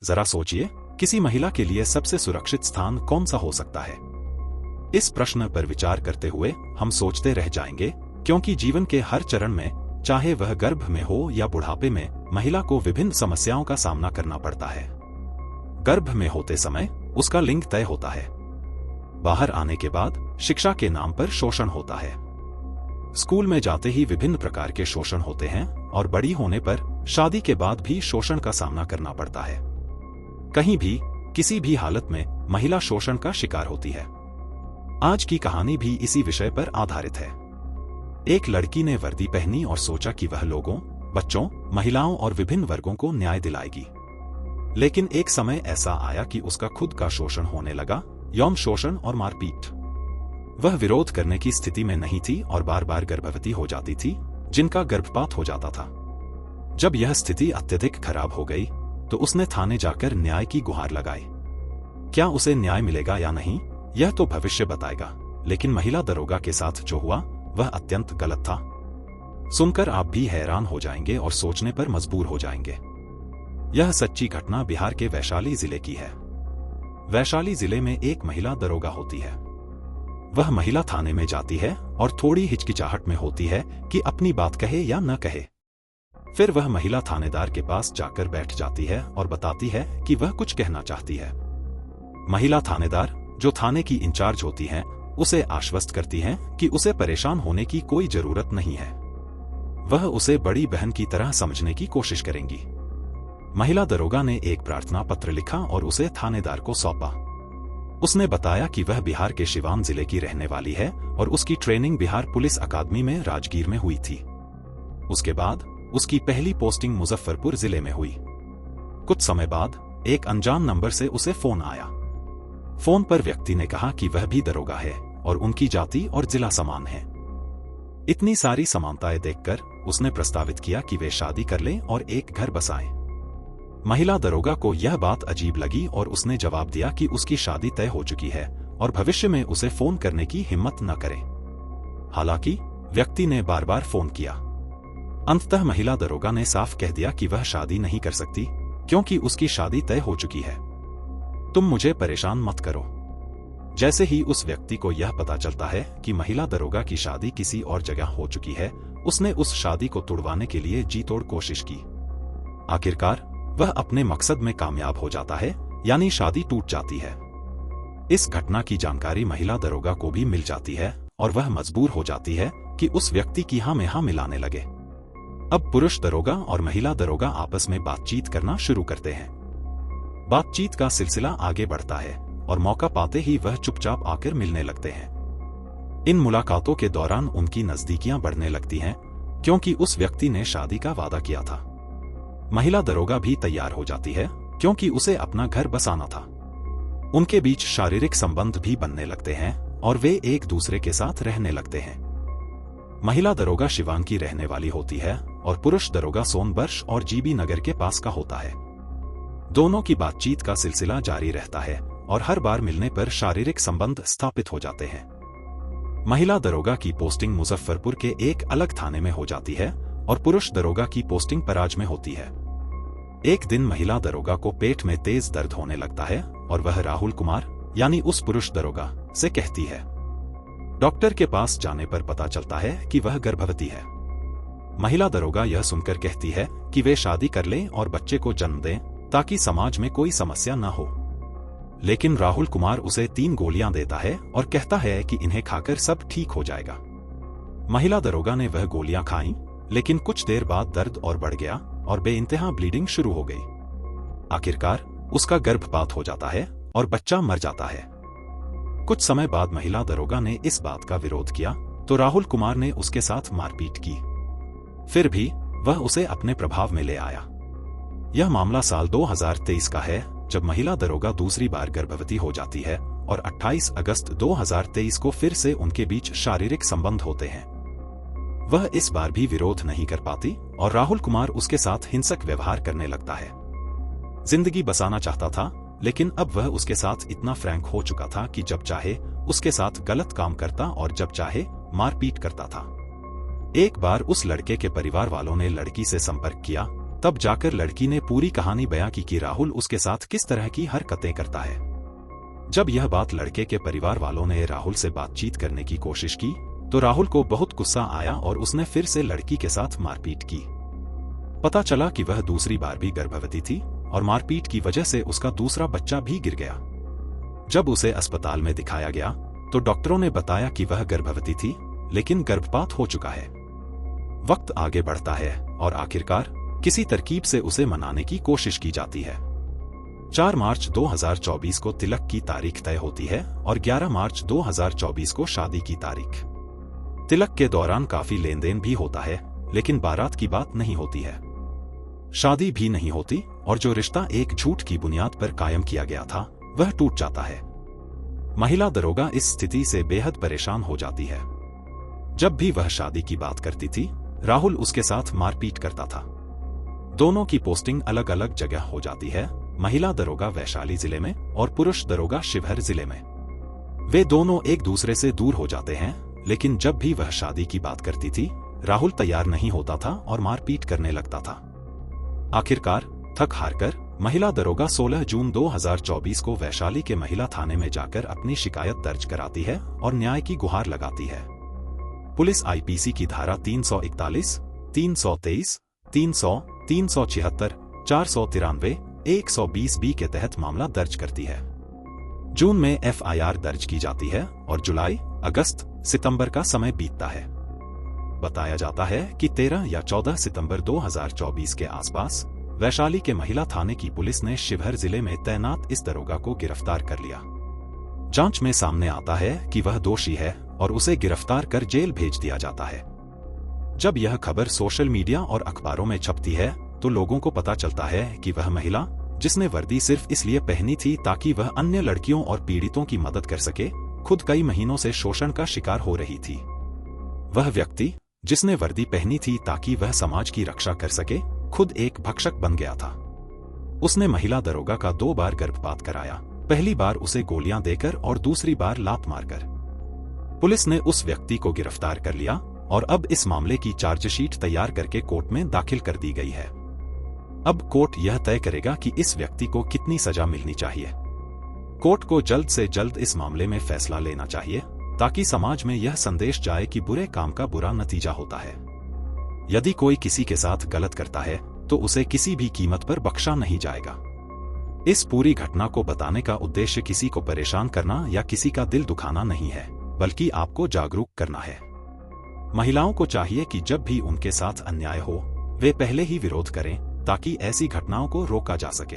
जरा सोचिए, किसी महिला के लिए सबसे सुरक्षित स्थान कौन सा हो सकता है? इस प्रश्न पर विचार करते हुए हम सोचते रह जाएंगे, क्योंकि जीवन के हर चरण में, चाहे वह गर्भ में हो या बुढ़ापे में, महिला को विभिन्न समस्याओं का सामना करना पड़ता है। गर्भ में होते समय उसका लिंग तय होता है। बाहर आने के बाद शिक्षा के नाम पर शोषण होता है। स्कूल में जाते ही विभिन्न प्रकार के शोषण होते हैं और बड़ी होने पर शादी के बाद भी शोषण का सामना करना पड़ता है। कहीं भी, किसी भी हालत में महिला शोषण का शिकार होती है। आज की कहानी भी इसी विषय पर आधारित है। एक लड़की ने वर्दी पहनी और सोचा कि वह लोगों, बच्चों, महिलाओं और विभिन्न वर्गों को न्याय दिलाएगी। लेकिन एक समय ऐसा आया कि उसका खुद का शोषण होने लगा, यौन शोषण और मारपीट। वह विरोध करने की स्थिति में नहीं थी और बार बार गर्भवती हो जाती थी, जिनका गर्भपात हो जाता था। जब यह स्थिति अत्यधिक खराब हो गई तो उसने थाने जाकर न्याय की गुहार लगाई। क्या उसे न्याय मिलेगा या नहीं, यह तो भविष्य बताएगा, लेकिन महिला दरोगा के साथ जो हुआ वह अत्यंत गलत था। सुनकर आप भी हैरान हो जाएंगे और सोचने पर मजबूर हो जाएंगे। यह सच्ची घटना बिहार के वैशाली जिले की है। वैशाली जिले में एक महिला दरोगा होती है। वह महिला थाने में जाती है और थोड़ी हिचकिचाहट में होती है कि अपनी बात कहे या न कहे। फिर वह महिला थानेदार के पास जाकर बैठ जाती है और बताती है कि वह कुछ कहना चाहती है। महिला थानेदार, जो थाने की इंचार्ज होती हैं, उसे आश्वस्त करती हैं कि उसे परेशान होने की कोई जरूरत नहीं है। वह उसे बड़ी बहन की तरह समझने की कोशिश करेंगी। महिला दरोगा ने एक प्रार्थना पत्र लिखा और उसे थानेदार को सौंपा। उसने बताया कि वह बिहार के सिवान जिले की रहने वाली है और उसकी ट्रेनिंग बिहार पुलिस अकादमी में राजगीर में हुई थी। उसके बाद उसकी पहली पोस्टिंग मुजफ्फरपुर जिले में हुई। कुछ समय बाद एक अनजान नंबर से उसे फोन आया। फोन पर व्यक्ति ने कहा कि वह भी दरोगा है और उनकी जाति और जिला समान है। इतनी सारी समानताएं देखकर उसने प्रस्तावित किया कि वे शादी कर लें और एक घर बसाएं। महिला दरोगा को यह बात अजीब लगी और उसने जवाब दिया कि उसकी शादी तय हो चुकी है और भविष्य में उसे फोन करने की हिम्मत न करे। हालांकि व्यक्ति ने बार बार फोन किया। अंततः महिला दरोगा ने साफ कह दिया कि वह शादी नहीं कर सकती, क्योंकि उसकी शादी तय हो चुकी है। तुम मुझे परेशान मत करो। जैसे ही उस व्यक्ति को यह पता चलता है कि महिला दरोगा की शादी किसी और जगह हो चुकी है, उसने उस शादी को तुड़वाने के लिए जी तोड़ कोशिश की। आखिरकार वह अपने मकसद में कामयाब हो जाता है, यानी शादी टूट जाती है। इस घटना की जानकारी महिला दरोगा को भी मिल जाती है और वह मजबूर हो जाती है कि उस व्यक्ति की हाँ में हाँ मिलाने लगे। अब पुरुष दरोगा और महिला दरोगा आपस में बातचीत करना शुरू करते हैं। बातचीत का सिलसिला आगे बढ़ता है और मौका पाते ही वह चुपचाप आकर मिलने लगते हैं। इन मुलाकातों के दौरान उनकी नजदीकियां बढ़ने लगती हैं, क्योंकि उस व्यक्ति ने शादी का वादा किया था। महिला दरोगा भी तैयार हो जाती है, क्योंकि उसे अपना घर बसाना था। उनके बीच शारीरिक संबंध भी बनने लगते हैं और वे एक दूसरे के साथ रहने लगते हैं। महिला दरोगा शिवांग की रहने वाली होती है और पुरुष दरोगा सोनबर्ष और जीबी नगर के पास का होता है। दोनों की बातचीत का सिलसिला जारी रहता है और हर बार मिलने पर शारीरिक संबंध स्थापित हो जाते हैं। महिला दरोगा की पोस्टिंग मुजफ्फरपुर के एक अलग थाने में हो जाती है और पुरुष दरोगा की पोस्टिंग पराज में होती है। एक दिन महिला दरोगा को पेट में तेज दर्द होने लगता है और वह राहुल कुमार, यानी उस पुरुष दरोगा, से कहती है। डॉक्टर के पास जाने पर पता चलता है कि वह गर्भवती है। महिला दरोगा यह सुनकर कहती है कि वे शादी कर लें और बच्चे को जन्म दें, ताकि समाज में कोई समस्या न हो। लेकिन राहुल कुमार उसे 3 गोलियां देता है और कहता है कि इन्हें खाकर सब ठीक हो जाएगा। महिला दरोगा ने वह गोलियां खाईं, लेकिन कुछ देर बाद दर्द और बढ़ गया और बेइंतहा ब्लीडिंग शुरू हो गई। आखिरकार उसका गर्भपात हो जाता है और बच्चा मर जाता है। कुछ समय बाद महिला दरोगा ने इस बात का विरोध किया तो राहुल कुमार ने उसके साथ मारपीट की। फिर भी वह उसे अपने प्रभाव में ले आया। यह मामला साल 2023 का है, जब महिला दरोगा दूसरी बार गर्भवती हो जाती है और 28 अगस्त 2023 को फिर से उनके बीच शारीरिक संबंध होते हैं। वह इस बार भी विरोध नहीं कर पाती और राहुल कुमार उसके साथ हिंसक व्यवहार करने लगता है। जिंदगी बसाना चाहता था, लेकिन अब वह उसके साथ इतना फ्रैंक हो चुका था कि जब चाहे उसके साथ गलत काम करता और जब चाहे मारपीट करता था। एक बार उस लड़के के परिवार वालों ने लड़की से संपर्क किया तब जाकर लड़की ने पूरी कहानी बयां की कि राहुल उसके साथ किस तरह की हरकतें करता है। जब यह बात लड़के के परिवार वालों ने राहुल से बातचीत करने की कोशिश की तो राहुल को बहुत गुस्सा आया और उसने फिर से लड़की के साथ मारपीट की। पता चला कि वह दूसरी बार भी गर्भवती थी और मारपीट की वजह से उसका दूसरा बच्चा भी गिर गया। जब उसे अस्पताल में दिखाया गया तो डॉक्टरों ने बताया कि वह गर्भवती थी, लेकिन गर्भपात हो चुका है। वक्त आगे बढ़ता है और आखिरकार किसी तरकीब से उसे मनाने की कोशिश की जाती है। 4 मार्च 2024 को तिलक की तारीख तय होती है और 11 मार्च 2024 को शादी की तारीख। तिलक के दौरान काफी लेन देन भी होता है, लेकिन बारात की बात नहीं होती है, शादी भी नहीं होती और जो रिश्ता एक झूठ की बुनियाद पर कायम किया गया था वह टूट जाता है। महिला दरोगा इस स्थिति से बेहद परेशान हो जाती है। जब भी वह शादी की बात करती थी, राहुल उसके साथ मारपीट करता था। दोनों की पोस्टिंग अलग अलग जगह हो जाती है, महिला दरोगा वैशाली जिले में और पुरुष दरोगा शिवहर जिले में। वे दोनों एक दूसरे से दूर हो जाते हैं, लेकिन जब भी वह शादी की बात करती थी, राहुल तैयार नहीं होता था और मारपीट करने लगता था। आखिरकार थक हारकर महिला दरोगा 16 जून 2024 को वैशाली के महिला थाने में जाकर अपनी शिकायत दर्ज कराती है और न्याय की गुहार लगाती है। पुलिस आईपीसी की धारा 341, 323, 300, 376, 493, 120B के तहत मामला दर्ज करती है। जून में एफआईआर दर्ज की जाती है और जुलाई, अगस्त, सितंबर का समय बीतता है। बताया जाता है कि 13 या 14 सितंबर 2024 के आसपास वैशाली के महिला थाने की पुलिस ने शिवहर जिले में तैनात इस दरोगा को गिरफ्तार कर लिया। जांच में सामने आता है कि वह दोषी है और उसे गिरफ्तार कर जेल भेज दिया जाता है। जब यह खबर सोशल मीडिया और अखबारों में छपती है तो लोगों को पता चलता है कि वह महिला, जिसने वर्दी सिर्फ इसलिए पहनी थी ताकि वह अन्य लड़कियों और पीड़ितों की मदद कर सके, खुद कई महीनों से शोषण का शिकार हो रही थी। वह व्यक्ति, जिसने वर्दी पहनी थी ताकि वह समाज की रक्षा कर सके, खुद एक भक्षक बन गया था। उसने महिला दरोगा का 2 बार गर्भपात कराया, पहली बार उसे गोलियां देकर और दूसरी बार लात मारकर। पुलिस ने उस व्यक्ति को गिरफ्तार कर लिया और अब इस मामले की चार्जशीट तैयार करके कोर्ट में दाखिल कर दी गई है। अब कोर्ट यह तय करेगा कि इस व्यक्ति को कितनी सजा मिलनी चाहिए। कोर्ट को जल्द से जल्द इस मामले में फैसला लेना चाहिए ताकि समाज में यह संदेश जाए कि बुरे काम का बुरा नतीजा होता है। यदि कोई किसी के साथ गलत करता है तो उसे किसी भी कीमत पर बख्शा नहीं जाएगा। इस पूरी घटना को बताने का उद्देश्य किसी को परेशान करना या किसी का दिल दुखाना नहीं है, बल्कि आपको जागरूक करना है। महिलाओं को चाहिए कि जब भी उनके साथ अन्याय हो, वे पहले ही विरोध करें ताकि ऐसी घटनाओं को रोका जा सके।